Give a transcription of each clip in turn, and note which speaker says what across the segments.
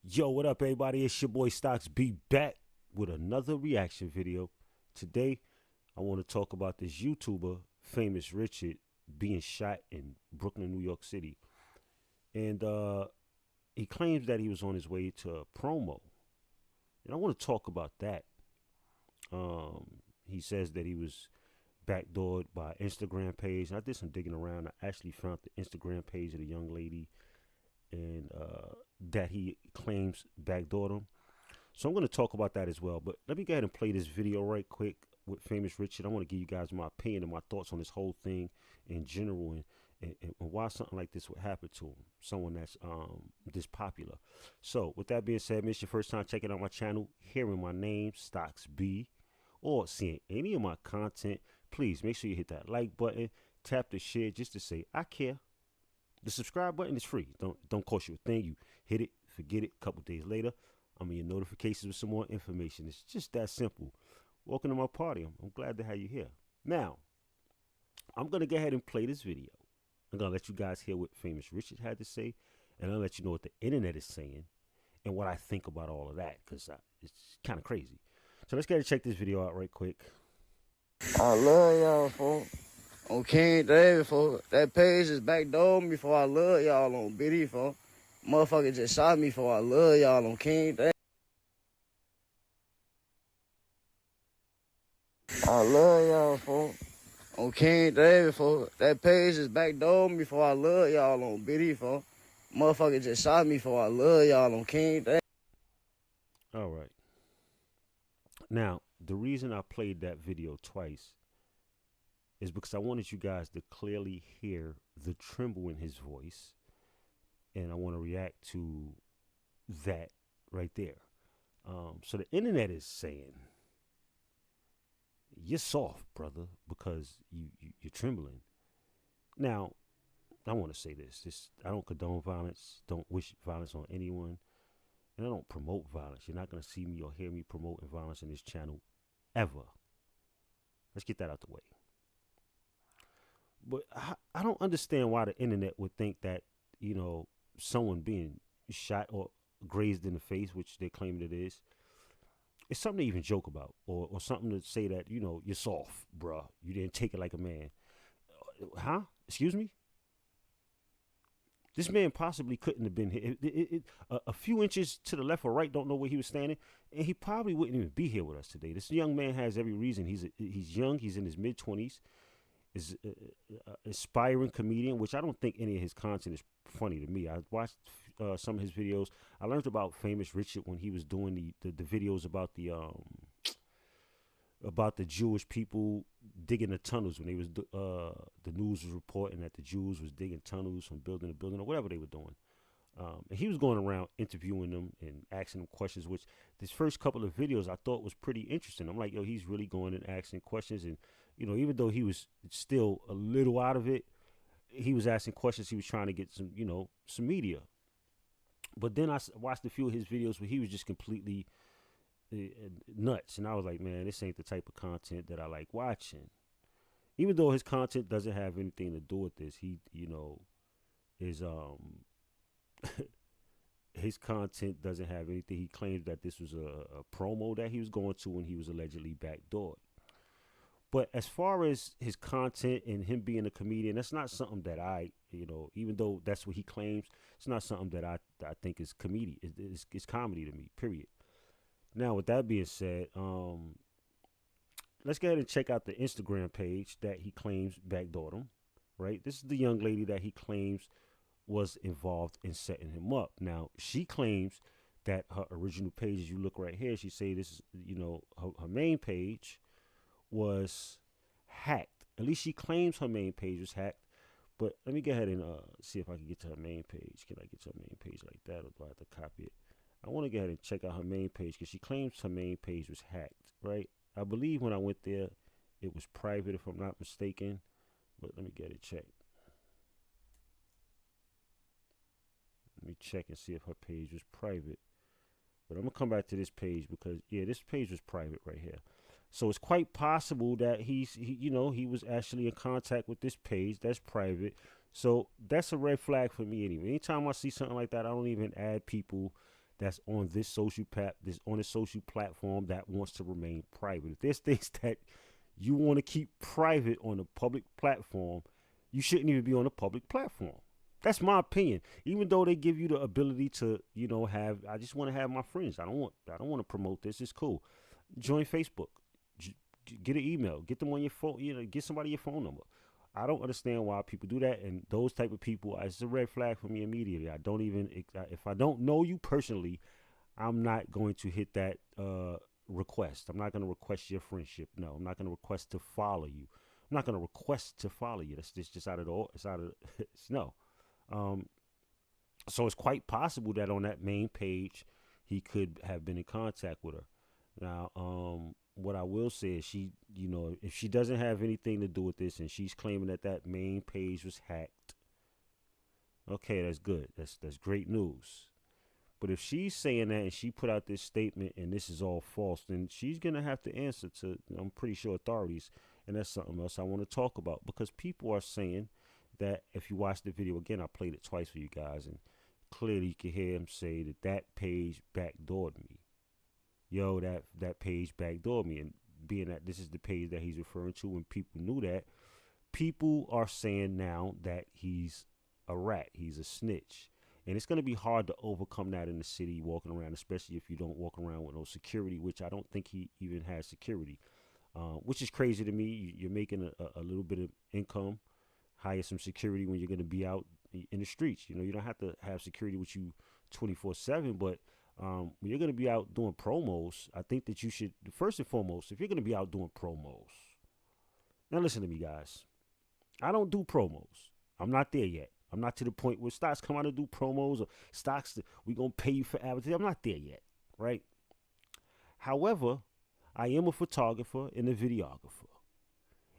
Speaker 1: Yo, what up, everybody? It's your boy Stocks B back with another reaction video. Today, I want to talk about this YouTuber, Famous Richard, being shot in Brooklyn, New York City. And he claims that he was on his way to a promo. And I want to talk about that. He says that he was backdoored by Instagram page. And I did some digging around. I actually found the Instagram page of the young lady and that he claims backdoored him. So I'm going to talk about that as well. But let me go ahead and play this video right quick with Famous Richard. I want to give you guys my opinion and my thoughts on this whole thing in general and why something like this would happen to him, someone that's this popular. So with that being said, it's your first time checking out my channel, hearing my name, Stocks B, or seeing any of my content, please make sure you hit that like button, tap the share just to say I care. The subscribe button is free. Don't cost you a thing. You hit it, forget it. A couple days later, I'm in your notifications with some more information. It's just that simple. Welcome to my party. I'm glad to have you here. Now, I'm going to go ahead and play this video. I'm going to let you guys hear what Famous Richard had to say, and I'll let you know what the internet is saying and what I think about all of that, because it's kind of crazy. So let's go ahead and check this video out right quick.
Speaker 2: I love y'all, folks. On King David, folks. That page is backdoored me for I love y'all on BD, folks. Motherfucker just shot me for I love y'all on King David. I love y'all, folks. On King David, folks. That page is backdoored me for I love y'all on BD, folks. Motherfucker just shot me for I love y'all on King David.
Speaker 1: All right. Now, the reason I played that video twice is because I wanted you guys to clearly hear the tremble in his voice, and I want to react to that right there. So the internet is saying, you're soft, brother, because you're trembling. Now, I want to say this. I don't condone violence, don't wish violence on anyone, and I don't promote violence. You're not going to see me or hear me promoting violence in this channel ever. Let's get that out the way. But I don't understand why the internet would think that, someone being shot or grazed in the face, which they claim it is, it's something to even joke about, or something to say that, you're soft, bruh. You didn't take it like a man. Huh? Excuse me? This man possibly couldn't have been hit. A few inches to the left or right, don't know where he was standing, and he probably wouldn't even be here with us today. This young man has every reason. He's young. He's in his mid-20s. Is aspiring comedian, which I don't think any of his content is funny to me. I watched some of his videos. I learned about Famous Richard when he was doing the videos about the Jewish people digging the tunnels when they was the news was reporting that the Jews was digging tunnels from building to building or whatever they were doing. And he was going around interviewing them and asking them questions, which this first couple of videos I thought was pretty interesting. I'm like, yo, he's really going and asking questions. And, even though he was still a little out of it, he was asking questions. He was trying to get some, some media. But then I watched a few of his videos where he was just completely nuts. And I was like, man, this ain't the type of content that I like watching. Even though his content doesn't have anything to do with this, he, is his content doesn't have anything. He claims that this was a promo that he was going to when he was allegedly backdoored. But as far as his content and him being a comedian, that's not something that I, even though that's what he claims, it's not something that I think is comedy. It's comedy to me, period. Now, with that being said, let's go ahead and check out the Instagram page that he claims backdoored him, right? This is the young lady that he claims was involved in setting him up. Now, she claims that her original page, as you look right here, she say this is, her main page was hacked. At least she claims her main page was hacked. But let me go ahead and see if I can get to her main page. Can I get to her main page like that, or do I have to copy it? I want to go ahead and check out her main page because she claims her main page was hacked, right? I believe when I went there, it was private, if I'm not mistaken. But let me get it checked. Let me check and see if her page was private. But I'm going to come back to this page because, yeah, this page was private right here. So it's quite possible that he was actually in contact with this page that's private. So that's a red flag for me anyway. Anytime I see something like that, I don't even add people that's on this social platform that wants to remain private. If there's things that you want to keep private on a public platform, you shouldn't even be on a public platform. That's my opinion. Even though they give you the ability to, have, I just want to have my friends. I don't want to promote this. It's cool. Join Facebook. Get an email. Get them on your phone. Get somebody your phone number. I don't understand why people do that, and those type of people, it's a red flag for me immediately. I don't even, if I don't know you personally, I'm not going to hit that request. I'm not going to request your friendship. No, I'm not going to request to follow you. I'm not going to request to follow you. That's just out of the, it's out of, it's no. Um, so it's quite possible that on that main page, he could have been in contact with her. Now, what I will say is if she doesn't have anything to do with this and she's claiming that main page was hacked, okay, that's good. That's great news. But if she's saying that and she put out this statement and this is all false, then she's going to have to answer to, I'm pretty sure, authorities. And that's something else I want to talk about, because people are saying that, if you watch the video again, I played it twice for you guys, and clearly you can hear him say that page backdoored me. Yo, that page backdoored me. And being that this is the page that he's referring to, and people knew that, people are saying now that he's a rat, he's a snitch. And it's going to be hard to overcome that in the city walking around, especially if you don't walk around with no security, which I don't think he even has security, which is crazy to me. You're making a little bit of income, hire some security when you're going to be out in the streets. You don't have to have security with you 24/7, but when you're going to be out doing promos, I think that you should, first and foremost, if you're going to be out doing promos, now listen to me, guys. I don't do promos. I'm not there yet. I'm not to the point where stocks come out to do promos, or stocks that we going to pay you for advertising. I'm not there yet, right? However, I am a photographer and a videographer,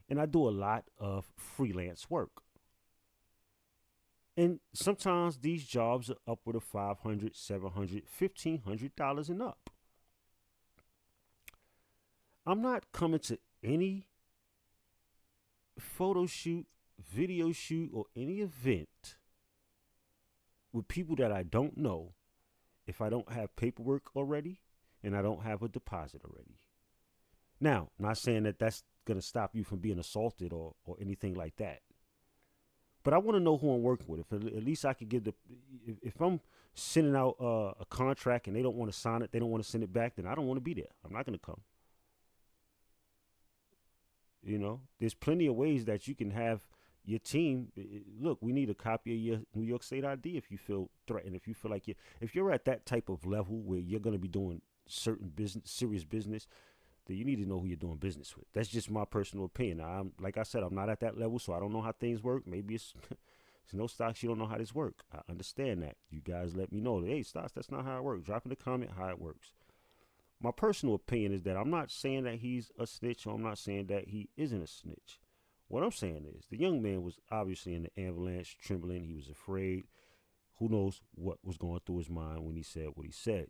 Speaker 1: and I do a lot of freelance work. And sometimes these jobs are upward of $500, $700, $1,500 and up. I'm not coming to any photo shoot, video shoot, or any event with people that I don't know if I don't have paperwork already and I don't have a deposit already. Now, I'm not saying that that's going to stop you from being assaulted or anything like that. But I want to know who I'm working with. If at least I could give if I'm sending out a contract and they don't want to sign it, they don't want to send it back, then I don't want to be there. I'm not going to come. There's plenty of ways that you can have your team. Look, we need a copy of your New York State ID if you feel threatened. If you feel like if you're at that type of level where you're going to be doing certain business, serious business, then you need to know who you're doing business with. That's just my personal opinion. Like I said, I'm not at that level, so I don't know how things work. Maybe it's no stocks. You don't know how this works. I understand that. You guys let me know. Hey, stocks, that's not how it works. Drop in the comment how it works. My personal opinion is that I'm not saying that he's a snitch, or I'm not saying that he isn't a snitch. What I'm saying is the young man was obviously in the ambulance, trembling. He was afraid. Who knows what was going through his mind when he said what he said.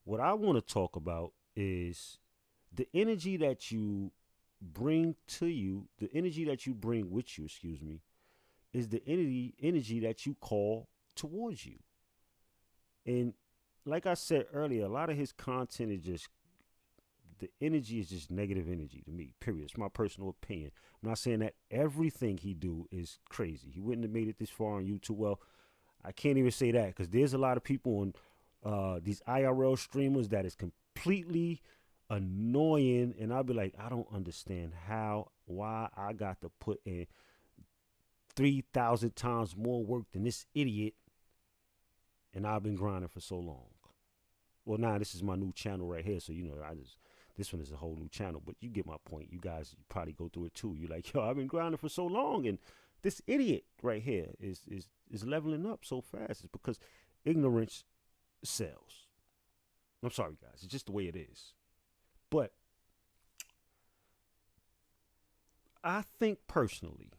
Speaker 1: What I want to talk about is the energy that you bring to you, the energy that you bring with you, is the energy that you call towards you. And like I said earlier, a lot of his content is just, the energy is just negative energy to me, period. It's my personal opinion. I'm not saying that everything he do is crazy. He wouldn't have made it this far on YouTube. Well, I can't even say that, because there's a lot of people on these IRL streamers that is completely annoying, and I'll be like, I don't understand why I got to put in 3,000 times more work than this idiot, and I've been grinding for so long. Well, now this is my new channel right here, so this one is a whole new channel, but you get my point. You guys probably go through it too. You're like, yo, I've been grinding for so long, and this idiot right here is leveling up so fast. It's because ignorance sells. I'm sorry, guys. It's just the way it is. But I think personally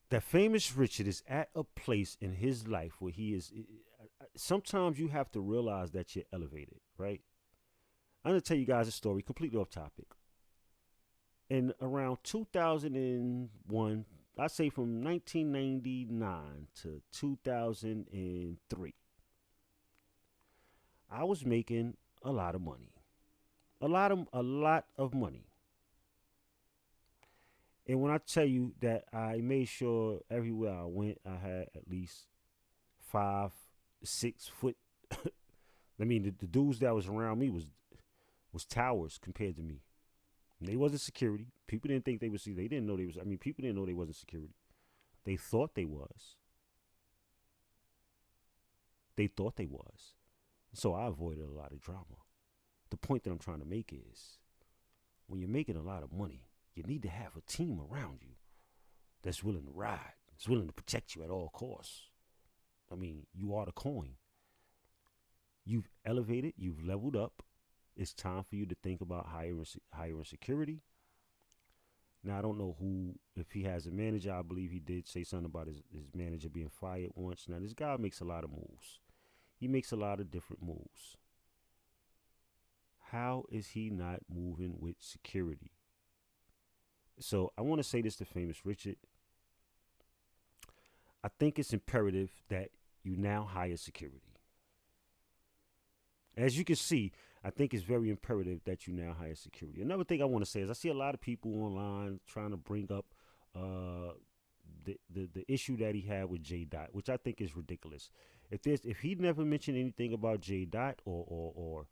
Speaker 1: that Famous Richard is at a place in his life where he is. Sometimes you have to realize that you're elevated, right? I'm going to tell you guys a story completely off topic. In around 2001, I say from 1999 to 2003, I was making a lot of money. A lot of money. And when I tell you that I made sure everywhere I went, I had at least 5, 6 foot. I mean, the dudes that was around me was towers compared to me. And they wasn't security. People didn't think they was. They didn't know they was. I mean, people didn't know they wasn't security. They thought they was. They thought they was. So I avoided a lot of drama. The point that I'm trying to make is, when you're making a lot of money, you need to have a team around you that's willing to ride, that's willing to protect you at all costs. I mean, you are the coin. You've elevated, you've leveled up. It's time for you to think about hiring security. Now, I don't know if he has a manager. I believe he did say something about his manager being fired once. Now, this guy makes a lot of moves. He makes a lot of different moves. How is he not moving with security? So I want to say this to Famous Richard. I think it's imperative that you now hire security. As you can see, I think it's very imperative that you now hire security. Another thing I want to say is I see a lot of people online trying to bring up the issue that he had with J Dot, which I think is ridiculous. If he never mentioned anything about J Dot or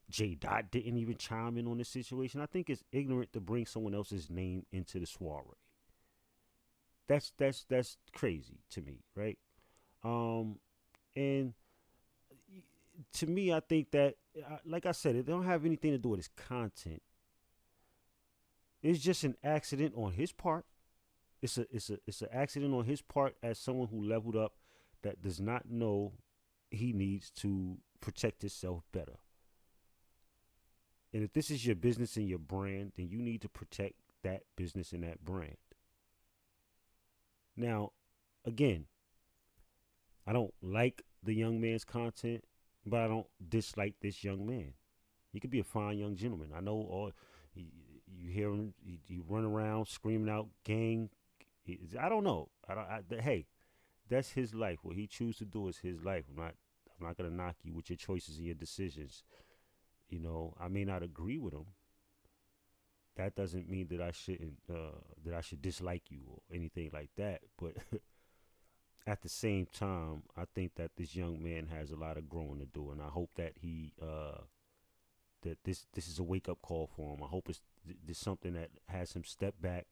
Speaker 1: J Dot didn't even chime in on this situation, I think it's ignorant to bring someone else's name into the soiree. That's crazy to me, right? And to me, I think that, like I said, it don't have anything to do with his content. It's just an accident on his part. It's an accident on his part as someone who leveled up that does not know he needs to protect himself better. And if this is your business and your brand, then you need to protect that business and that brand. Now, again, I don't like the young man's content, but I don't dislike this young man. He could be a fine young gentleman. I know all you hear him, you run around screaming out gang. I don't know. Hey, that's his life. What he chooses to do is his life. I'm not gonna knock you with your choices and your decisions. You know, I may not agree with him. That doesn't mean that I shouldn't that I should dislike you or anything like that. But at the same time, I think that this young man has a lot of growing to do, and I hope that that this is a wake up call for him. I hope it's something that has him step back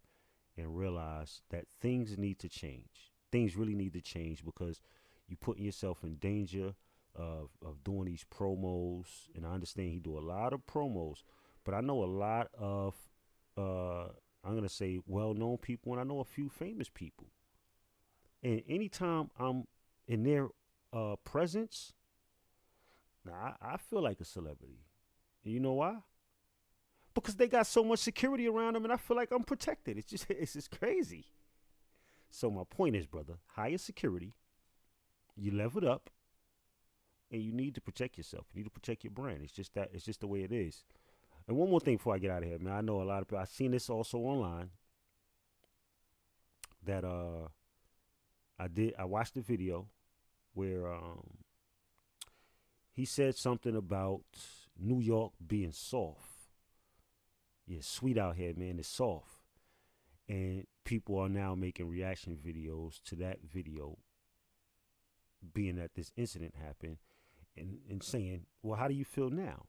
Speaker 1: and realize that things need to change. Things really need to change because you're putting yourself in danger of doing these promos. And I understand he do a lot of promos, but I know a lot of I'm gonna say well-known people, and I know a few famous people. And anytime I'm in their presence, now I feel like a celebrity. And you know why? Because they got so much security around them, and I feel like I'm protected. It's just crazy. So my point is, brother, hire security. You level it up, and you need to protect yourself. You need to protect your brand. It's just that. It's just the way it is. And one more thing before I get out of here, man. I know a lot of people. I've seen this also online. That I watched the video where he said something about New York being soft. Yeah, sweet out here, man. It's soft. And people are now making reaction videos to that video, being that this incident happened, and saying, well, how do you feel now?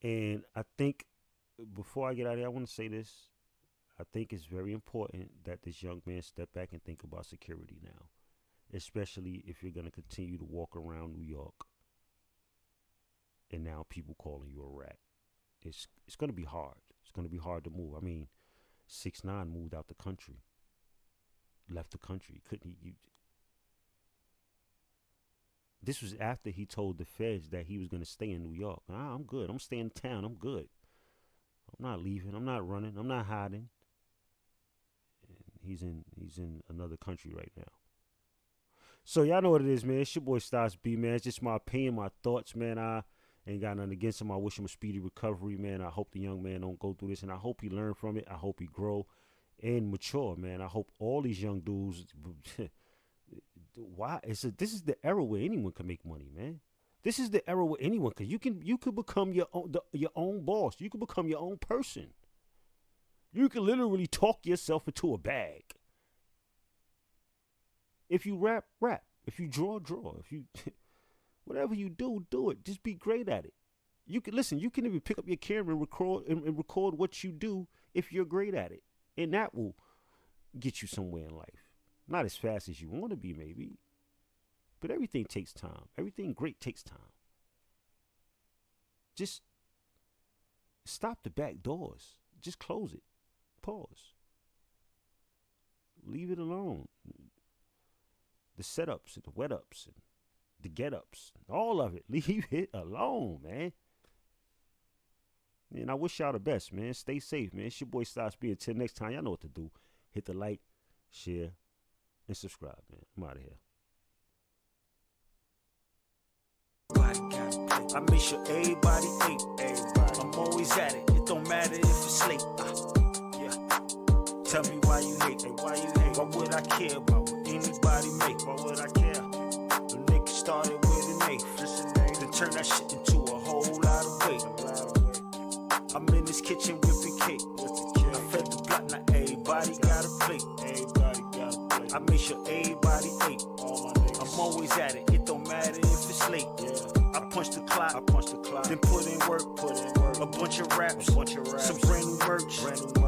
Speaker 1: And I think before I get out of here, I want to say this. I think it's very important that this young man step back and think about security now, especially if you're going to continue to walk around New York and now people calling you a rat. It's going to be hard. It's going to be hard to move. I mean, 6ix9ine moved out the country, left the country. Couldn't he? This was after he told the feds that he was going to stay in New York. I'm good. I'm staying in town. I'm good. I'm not leaving. I'm not running. I'm not hiding. And he's in another country right now. So y'all know what it is, man. It's your boy Styles B, man. It's just my opinion, my thoughts, man. I ain't got nothing against him. I wish him a speedy recovery, man. I hope the young man don't go through this, and I hope he learn from it. I hope he grow. and mature, man. I hope all these young dudes. Why? This is the era where anyone can make money, man. This is the era where anyone can. You could become your own boss. You could become your own person. You can literally talk yourself into a bag. If you rap, rap. If you draw, draw. If you whatever you do, do it. Just be great at it. You can listen. You can even pick up your camera and record what you do if you're great at it, and that will get you somewhere in life. Not as fast as you want to be, maybe, but everything takes time. Everything great takes time. Just stop the back doors. Just close it. Pause. Leave it alone. The setups and the wet ups and the get ups, all of it. Leave it alone, man. And I wish y'all the best, man. Stay safe, man. It's your boy Style Speed. Until next time, y'all know what to do. Hit the like, share, and subscribe, man. I'm out of here. I make sure everybody ate. I'm always at it. It don't matter if it's late. Yeah. Tell me why you hate. Why would I care about what anybody make? Why would I care? The nigga started with an eighth. Then turn that shit into a whole lot of weight. I'm in this kitchen whipping cake. I fed the block, now everybody got a plate. I make sure everybody ate. I'm always at it. It don't matter if it's late. I punch the clock, then put in work. A bunch of raps, some brand new merch.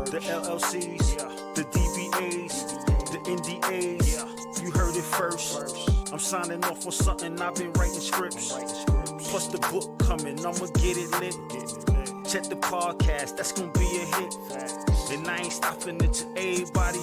Speaker 1: The LLCs, the DBAs, the NDAs. You heard it first. I'm signing off on something. I've been writing scripts. Plus the book coming. I'ma get it lit. Check the podcast. That's gonna be a hit. And I ain't stopping until everybody